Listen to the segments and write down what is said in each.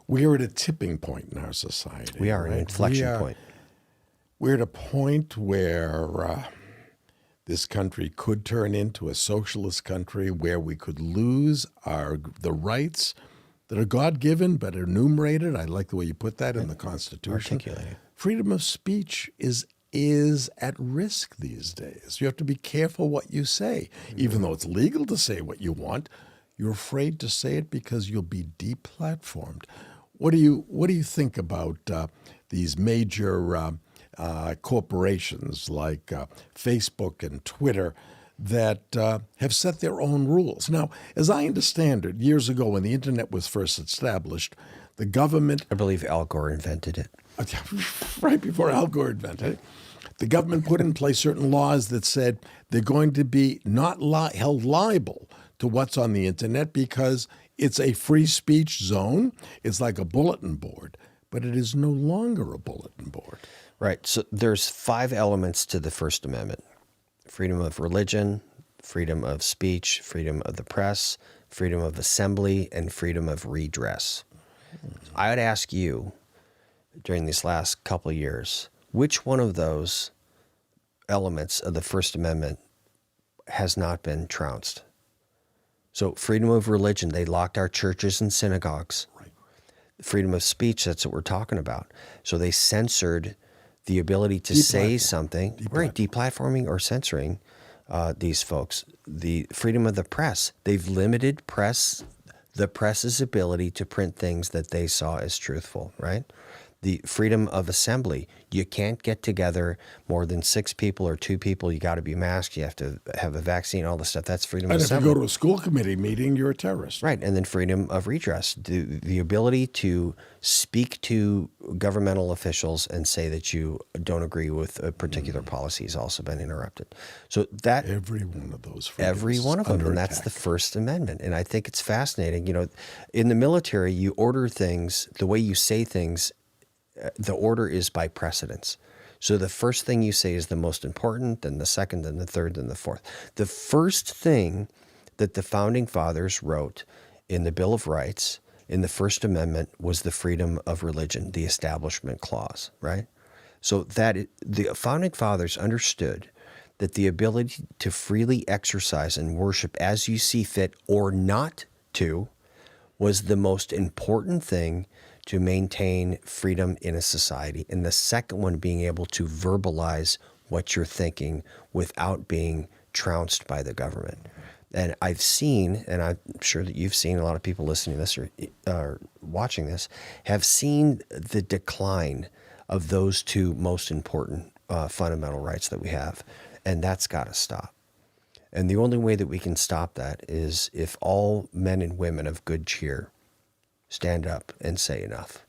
We are at a tipping point in our society. We are an inflection point. We're at a point where this country could turn into a socialist country where we could lose the rights that are God-given but enumerated. I like the way you put that in the Constitution. Articulated. Freedom of speech is at risk these days. You have to be careful what you say. Even though it's legal to say what you want, you're afraid to say it because you'll be deplatformed. What do you think about these major corporations like Facebook and Twitter that have set their own rules? Now, as I understand it, years ago when the internet was first established, the government— I believe Al Gore invented it. Right before Al Gore invented it, the government put in place certain laws that said they're going to be not held liable to what's on the internet because it's a free speech zone. It's like a bulletin board, but it is no longer a bulletin board. Right. So there's 5 elements to the First Amendment: freedom of religion, freedom of speech, freedom of the press, freedom of assembly, and freedom of redress. I would ask you, during these last couple of years, which one of those elements of the First Amendment has not been trounced? So freedom of religion, they locked our churches and synagogues. Right. Freedom of speech, that's what we're talking about. So they censored the ability to say something. Right, deplatforming or censoring these folks. The freedom of the press, they've limited the press's ability to print things that they saw as truthful, right? The freedom of assembly. You can't get together more than 6 people or 2 people. You got to be masked. You have to have a vaccine, all this stuff. That's freedom of assembly. And if you go to a school committee meeting, you're a terrorist. Right. And then freedom of redress. The ability to speak to governmental officials and say that you don't agree with a particular policy has also been interrupted. So that— every one of those freedoms. Every one of them. And that's the First Amendment. And I think it's fascinating. You know, in the military, you order things, the way you say things, the order is by precedence. So the first thing you say is the most important, then the second, then the third, then the fourth. The first thing that the Founding Fathers wrote in the Bill of Rights, in the First Amendment, was the freedom of religion, the Establishment Clause, right? So that the Founding Fathers understood that the ability to freely exercise and worship as you see fit or not to was the most important thing to maintain freedom in a society. And the second one being able to verbalize what you're thinking without being trounced by the government. And I've seen, and I'm sure that you've seen, a lot of people listening to this or watching this, have seen the decline of those 2 most important fundamental rights that we have. And that's got to stop. And the only way that we can stop that is if all men and women of good cheer stand up and say enough.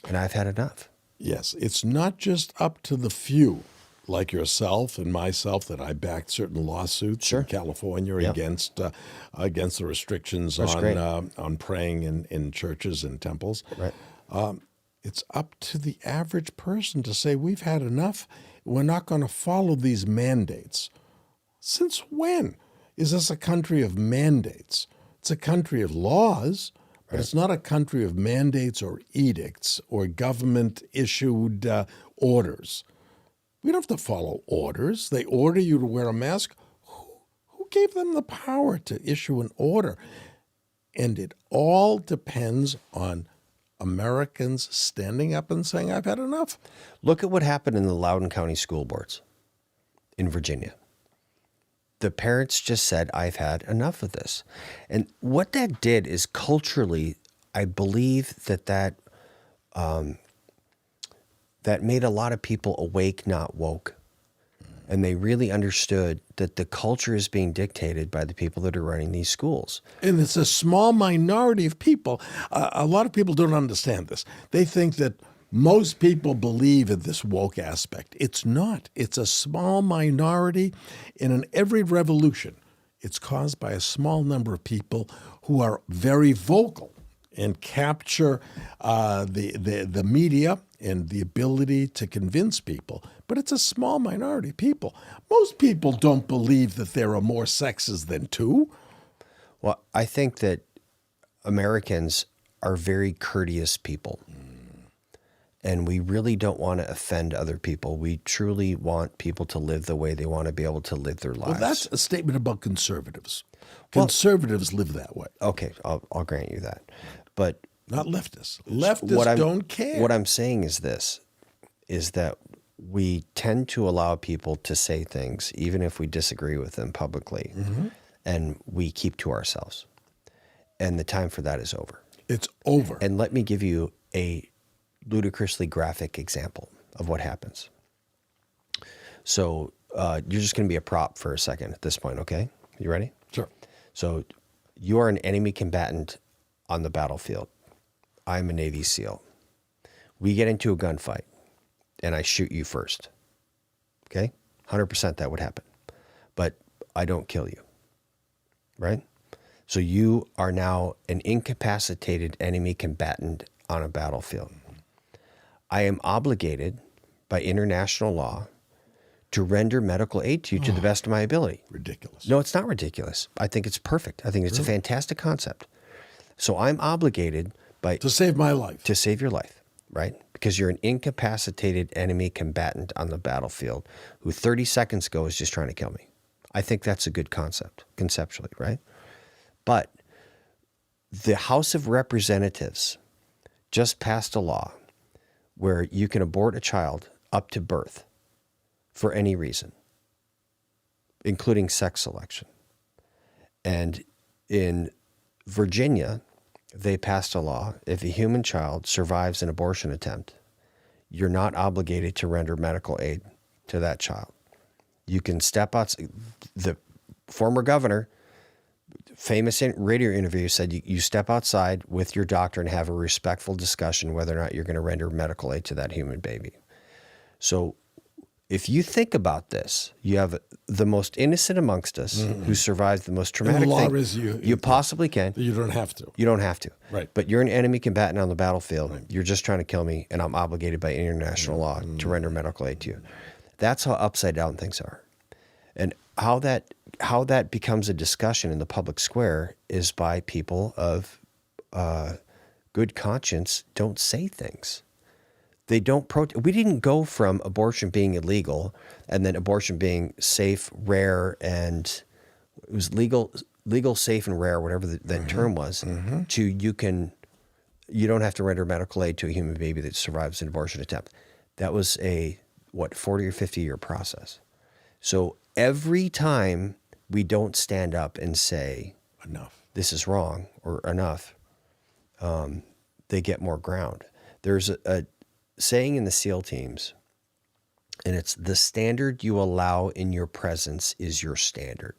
And I've had enough. Yes, it's not just up to the few like yourself and myself that I backed certain lawsuits in California against the restrictions on praying in churches and temples. Right. It's up to the average person to say, we've had enough. We're not going to follow these mandates. Since when is this a country of mandates? It's a country of laws. But it's not a country of mandates or edicts or government-issued orders. We don't have to follow orders. They order you to wear a mask. Who gave them the power to issue an order? And it all depends on Americans standing up and saying, I've had enough. Look at what happened in the Loudoun County school boards in Virginia. The parents just said, I've had enough of this. And what that did is culturally, I believe that made a lot of people awake, not woke. And they really understood that the culture is being dictated by the people that are running these schools. And it's a small minority of people. A lot of people don't understand this. They think that most people believe in this woke aspect. It's not. It's a small minority. And in every revolution, it's caused by a small number of people who are very vocal and capture the media and the ability to convince people. But it's a small minority of people. Most people don't believe that there are more sexes than 2. Well, I think that Americans are very courteous people. And we really don't want to offend other people. We truly want people to live the way they want to be able to live their lives. Well, that's a statement about conservatives. Conservatives live that way. Okay, I'll grant you that. But not leftists. Leftists don't care. What I'm saying is this, is that we tend to allow people to say things, even if we disagree with them publicly, and we keep to ourselves. And the time for that is over. It's over. And let me give you a ludicrously graphic example of what happens. So you're just going to be a prop for a second at this point, okay? You ready? Sure. So you are an enemy combatant on the battlefield. I'm a Navy SEAL. We get into a gunfight, and I shoot you first. Okay? 100% that would happen. But I don't kill you. Right? So you are now an incapacitated enemy combatant on a battlefield. I am obligated by international law to render medical aid to you to the best of my ability. Ridiculous. No, it's not ridiculous. I think it's perfect. I think it's a fantastic concept. So I'm obligated to save my life. To save your life, right? Because you're an incapacitated enemy combatant on the battlefield who 30 seconds ago was just trying to kill me. I think that's a good concept, conceptually, right? But the House of Representatives just passed a law where you can abort a child up to birth for any reason, including sex selection. And in Virginia, they passed a law, if a human child survives an abortion attempt, you're not obligated to render medical aid to that child. You can step out. The former governor, famous radio interview, said you step outside with your doctor and have a respectful discussion whether or not you're going to render medical aid to that human baby. So if you think about this, you have the most innocent amongst us who survived the most traumatic thing you possibly can. You don't have to. You don't have to. Right. But you're an enemy combatant on the battlefild. Right. You're just trying to kill me, and I'm obligated by international law to render medical aid to you. That's how upside down things are. And how that becomes a discussion in the public square is by people of good conscience don't say things. They don't protest. We didn't go from abortion being illegal and then abortion being safe, rare, and it was legal, safe, and rare, whatever that term was, to you don't have to render medical aid to a human baby that survives an abortion attempt. That was a 40 or 50 year process. So every time we don't stand up and say enough, this is wrong, or enough, they get more ground. There's a saying in the SEAL teams, and it's the standard you allow in your presence is your standard.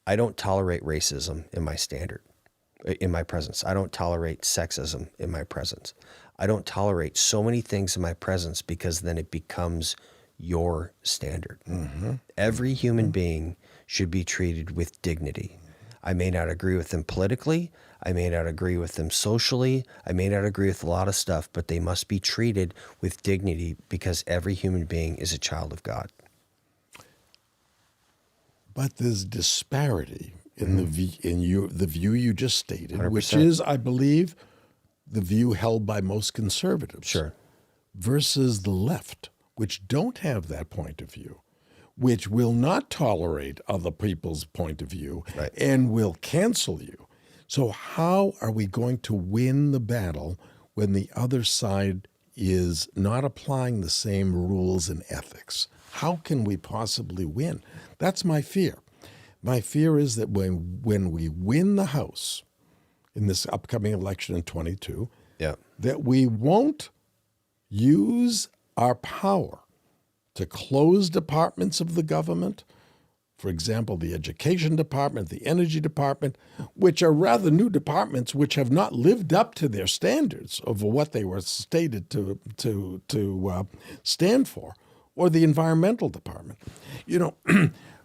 I don't tolerate racism in my presence. I don't tolerate sexism in my presence. I don't tolerate so many things in my presence because then it becomes your standard. Every human being should be treated with dignity. I may not agree with them politically. I may not agree with them socially. I may not agree with a lot of stuff, but they must be treated with dignity because every human being is a child of God. But there's disparity in the view you just stated, 100%. Which is, I believe, the view held by most conservatives. Sure. Versus the left, which don't have that point of view, which will not tolerate other people's point of view, right, and will cancel you. So how are we going to win the battle when the other side is not applying the same rules and ethics? How can we possibly win? That's my fear. My fear is that when we win the House in this upcoming election in 22, that we won't use our power to close departments of the government, for example, the Education Department, the Energy Department, which are rather new departments which have not lived up to their standards of what they were stated to stand for, or the Environmental Department. You know,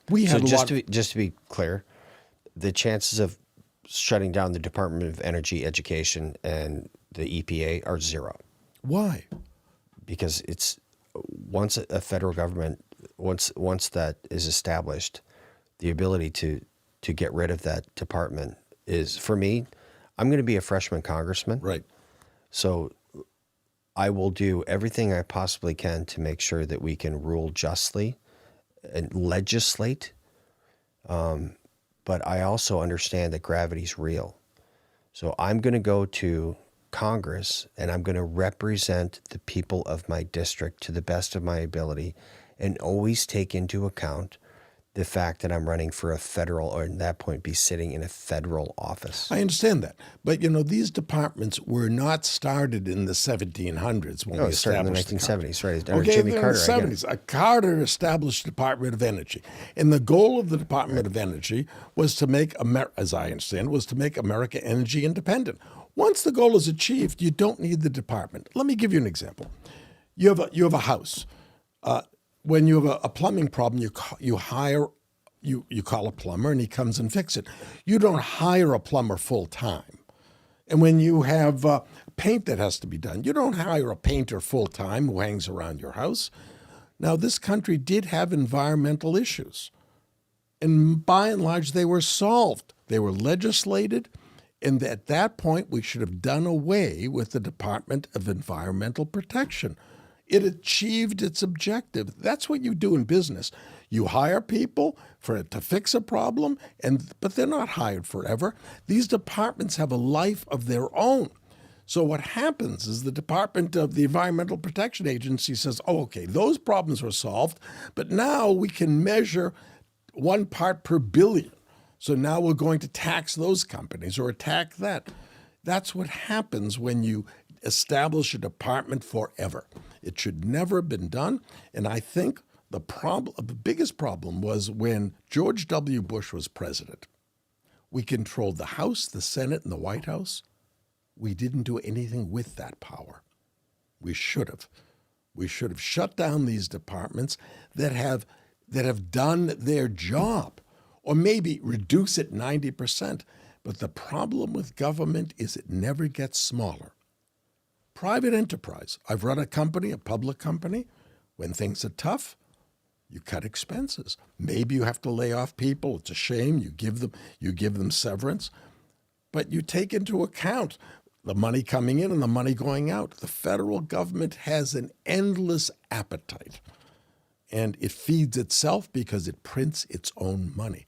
we have just to be clear, the chances of shutting down the Department of Energy, Education, and the EPA are zero. Why? Because it's once a federal government, once that is established, the ability to get rid of that department is, for me, I'm going to be a freshman congressman. Right. So I will do everything I possibly can to make sure that we can rule justly and legislate. But I also understand that gravity's real. So I'm going to go to Congress and I'm going to represent the people of my district to the best of my ability and always take into account the fact that I'm running for a federal, or at that point be sitting in a federal office. I understand that. But, these departments were not started in the 1700s when we It started in the established 1970s, right? Under Okay, Jimmy in Carter. the 70s, Carter established the Department of Energy. And the goal of the Department of Energy was to make, as I understand, was to make America energy independent. Once the goal is achieved, you don't need the department. Let me give you an example. You have a house. When you have a plumbing problem, you call a plumber and he comes and fixes it. You don't hire a plumber full time. And when you have paint that has to be done, you don't hire a painter full time who hangs around your house. Now, this country did have environmental issues. And by and large, they were solved. They were legislated. And at that point, we should have done away with the Department of Environmental Protection. It achieved its objective. That's what you do in business. You hire people to fix a problem, but they're not hired forever. These departments have a life of their own. So what happens is the Department of the Environmental Protection Agency says, oh, okay, those problems were solved, but now we can measure 1 part per billion. So now we're going to tax those companies or attack that. That's what happens when you establish a department forever. It should never have been done. And I think the biggest problem was when George W. Bush was president. We controlled the House, the Senate, and the White House. We didn't do anything with that power. We should have. We should have shut down these departments that have done their job, or maybe reduce it 90%. But the problem with government is it never gets smaller. Private enterprise. I've run a company, a public company. When things are tough, you cut expenses. Maybe you have to lay off people. It's a shame. You give them severance. But you take into account the money coming in and the money going out. The federal government has an endless appetite. And it feeds itself because it prints its own money.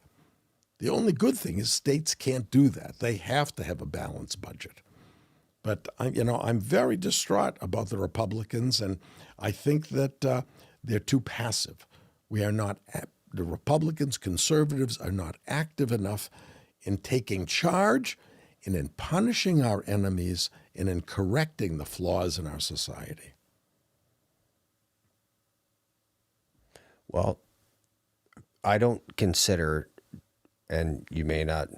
The only good thing is states can't do that. They have to have a balanced budget. But I'm very distraught about the Republicans, and I think that they're too passive. The Republicans, conservatives are not active enough in taking charge and in punishing our enemies and in correcting the flaws in our society. Well, I don't consider, and you may not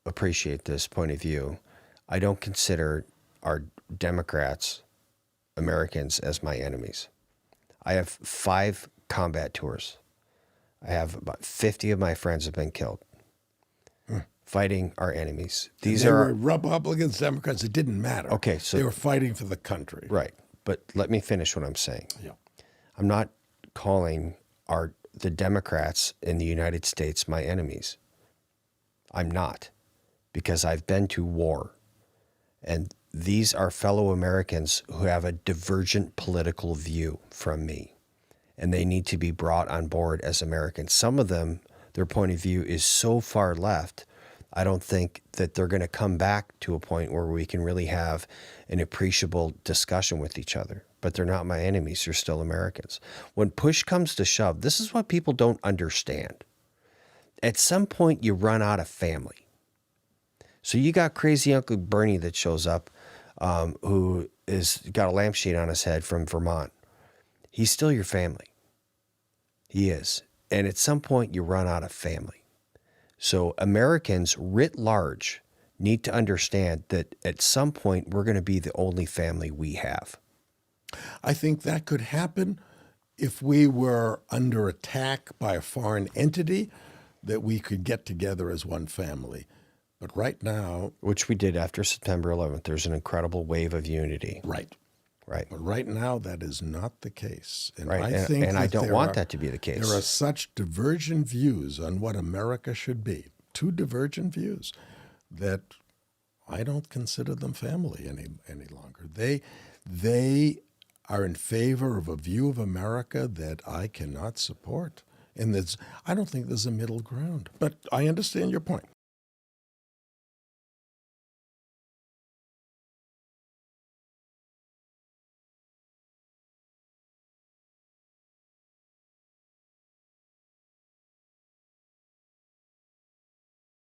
appreciate this point of view, I don't consider our Democrats, Americans, as my enemies. I have 5 combat tours. I have about 50 of my friends have been killed fighting our enemies. They were Republicans, Democrats. It didn't matter. Okay, so they were fighting for the country. Right. But let me finish what I'm saying. Yeah. I'm not calling the Democrats in the United States my enemies. I'm not, because I've been to war. And these are fellow Americans who have a divergent political view from me, and they need to be brought on board as Americans. Some of them, their point of view is so far left, I don't think that they're going to come back to a point where we can really have an appreciable discussion with each other. But they're not my enemies. They're still Americans. When push comes to shove, this is what people don't understand. At some point, you run out of family. So you got crazy Uncle Bernie that shows up, who is got a lampshade on his head from Vermont. He's still your family. He is. And at some point, you run out of family. So Americans writ large need to understand that at some point, we're going to be the only family we have. I think that could happen if we were under attack by a foreign entity, that we could get together as one family. But right now... Which we did after September 11th. There's an incredible wave of unity. Right. Right. But right now, that is not the case. And right. I don't want that to be the case. There are such divergent views on what America should be, 2 divergent views, that I don't consider them family any longer. They are in favor of a view of America that I cannot support. And I don't think there's a middle ground. But I understand your point.